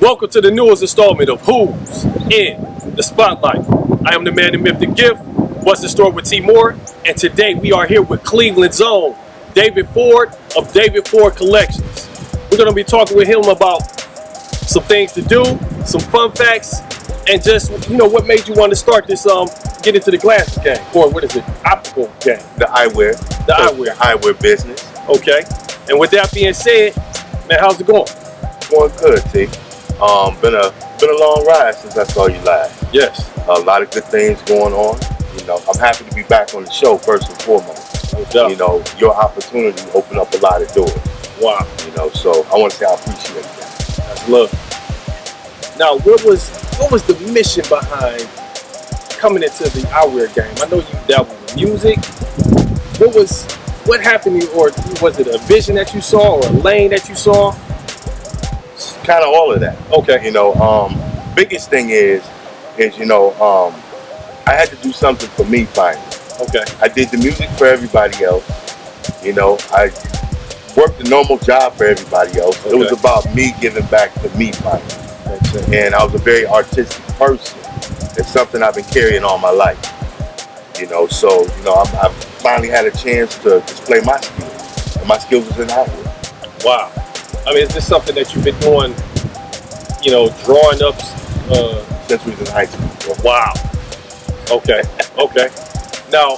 Welcome to the newest installment of Who's in the Spotlight. I am the man, the myth, the gift. What's the story with T. Moore? And today we are here with Cleveland's own David Ford of David Ford Collections. We're going to be talking with him about some things to do, some fun facts, and just, what made you want to start this, get into the glasses game, or what is it, optical game? The eyewear. The eyewear. The eyewear business. Okay. And with that being said, man, how's it going? Going good, T. Been a long ride since I saw you last. Yes. A lot of good things going on. I'm happy to be back on the show first and foremost. No doubt. Your opportunity opened up a lot of doors. Wow. So I want to say I appreciate that. That's love. Now, what was the mission behind coming into the eyewear game? I know you dabbled with music. What happened, or was it a vision that you saw, or a lane that you saw? It's kind of all of that. Okay. Biggest thing is I had to do something for me finally. Okay. I did the music for everybody else. I worked a normal job for everybody else. Okay. It was about me giving back to me finally. And I was a very artistic person. It's something I've been carrying all my life. I've finally had a chance to display my skills. And my skills is in eyewear. Wow. I mean, is this something that you've been doing, drawing up? Since we was in high school. Wow. Okay. Okay. Now,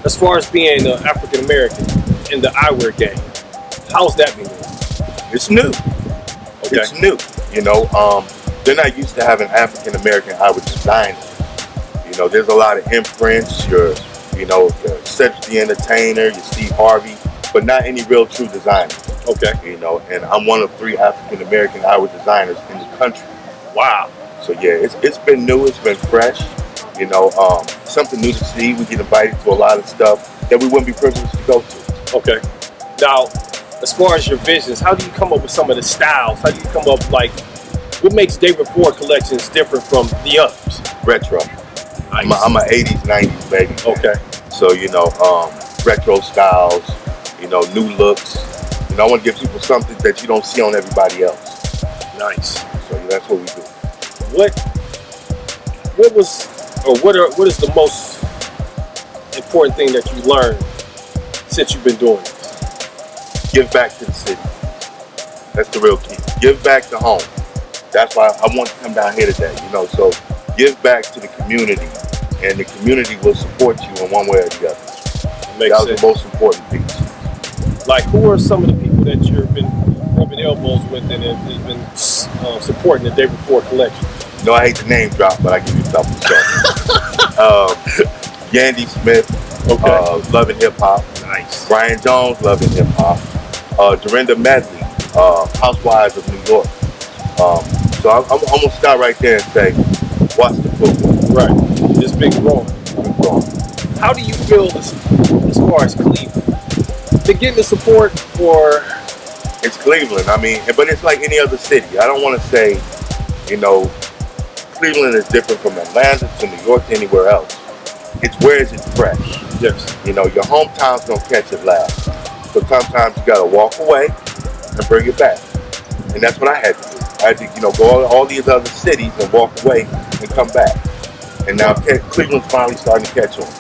as far as being African American in the eyewear game, how's that been going? It's new. Okay. It's new. They're not used to having African American eyewear designers. There's a lot of imprints. Your Cedric the Entertainer, your Steve Harvey, but not any real true designers. Okay. And I'm one of 3 African American eyewear designers in the country. Wow. So yeah, it's been new. It's been fresh. Something new to see. We get invited to a lot of stuff that we wouldn't be privileged to go to. Okay. Now, as far as your visions, how do you come up with some of the styles? How do you come up, what makes David Ford Collections different from the others? Retro. Nice. I'm an 80s, 90s baby. Okay. So, retro styles, new looks. I want to give people something that you don't see on everybody else. Nice. So that's what we do. What is the most important thing that you learned since you've been doing this? Give back to the city. That's the real key. Give back to home. That's why I want to come down here today, So give back to the community, and the community will support you in one way or the other. That was the most important piece. Like, who are some of the people that you've been rubbing elbows with and have been supporting the David Ford Collection? I hate the name drop, but I give you something. Yandy Smith, okay. Love and Hip Hop. Nice. Brian Jones, Love and Hip Hop. Dorinda Medley, Housewives of New York. So I'm gonna start right there and say, watch the football. Right. It's been growing. How do you feel as far as Cleveland? To get the support, or it's Cleveland. But it's like any other city. I don't want to say, Cleveland is different from Atlanta to New York to anywhere else. It's where is it fresh? Yes. Your hometown's gonna catch it last. So sometimes you gotta walk away and bring it back. And that's what I had to do. I had to, go to all these other cities and walk away and come back. And now Cleveland's finally starting to catch on.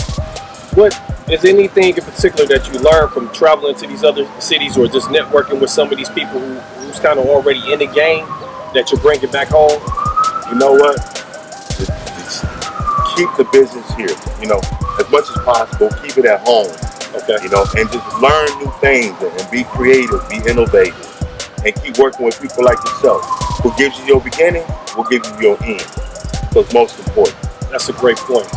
What is anything in particular that you learned from traveling to these other cities, or just networking with some of these people who's kind of already in the game that you're bringing back home? You know what? Just keep the business here. As much as possible, keep it at home. Okay. And just learn new things and be creative, be innovative, and keep working with people like yourself. Who gives you your beginning will give you your end. So it's most important. That's a great point.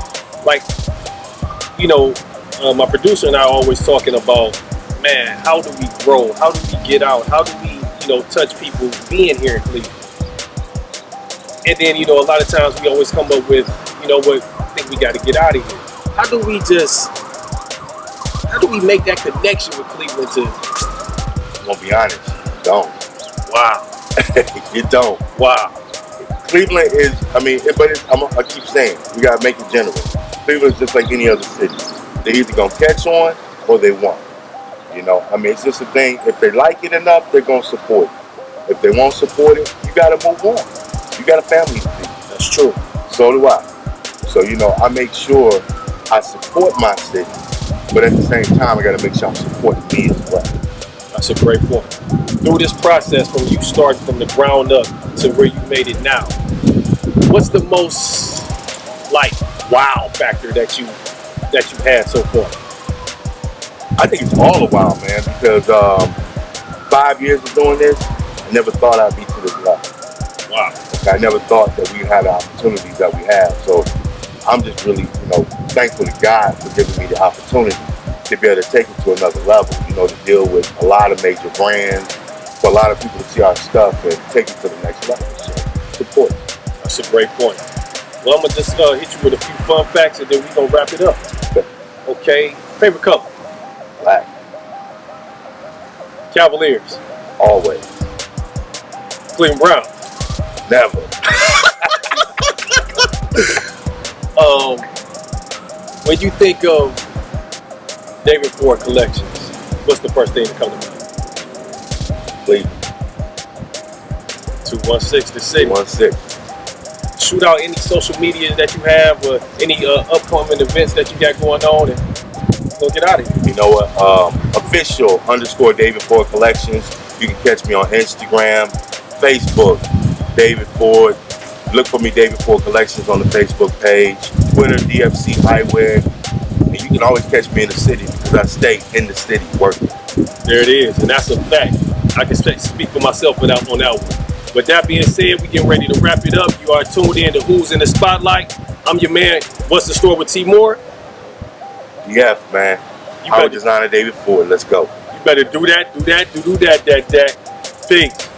My producer and I are always talking about, man, how do we grow? How do we get out? How do we, touch people being here in Cleveland? And then, a lot of times we always come up with, what, I think we got to get out of here. How do we make that connection with Cleveland to? I'm gonna be honest, you don't. Wow. You don't. Wow. Cleveland is, I keep saying, we gotta make it general. Cleveland is just like any other city. They're either gonna catch on or they won't. It's just a thing. If they like it enough, they're gonna support it. If they won't support it, you gotta move on. You got a family to feed. That's true. So do I. So, I make sure I support my city, but at the same time, I gotta make sure I'm supporting me as well. That's a great point. Through this process, from you starting from the ground up to where you made it now, what's the most wow factor that you had so far? I think it's all a while, man, because 5 years of doing this, I never thought I'd be to this level. Wow. I never thought that we'd have the opportunities that we have. So I'm just really, thankful to God for giving me the opportunity to be able to take it to another level, to deal with a lot of major brands, for a lot of people to see our stuff and take it to the next level. So support. That's a great point. Well, I'm going to just hit you with a few fun facts and then we're going to wrap it up. Okay. Favorite color? Black. Cavaliers? Always. Cleveland Browns? Never. When you think of David Ford Collections, what's the first thing that comes to mind? Cleveland. 216 the city. 216. Shoot out any social media that you have or any upcoming events that you got going on and we'll get out of here. You know what? Official _David Ford Collections. You can catch me on Instagram, Facebook, David Ford. Look for me, David Ford Collections, on the Facebook page. Twitter, DFC Eyewear. And you can always catch me in the city because I stay in the city working. There it is, and that's a fact. I can speak for myself on that one. With that being said, we getting ready to wrap it up. You are tuned in to Who's in the Spotlight. I'm your man, What's the Store with T Moore? Yeah, man. Our designer, David Ford. Let's go. You better do that. Peace.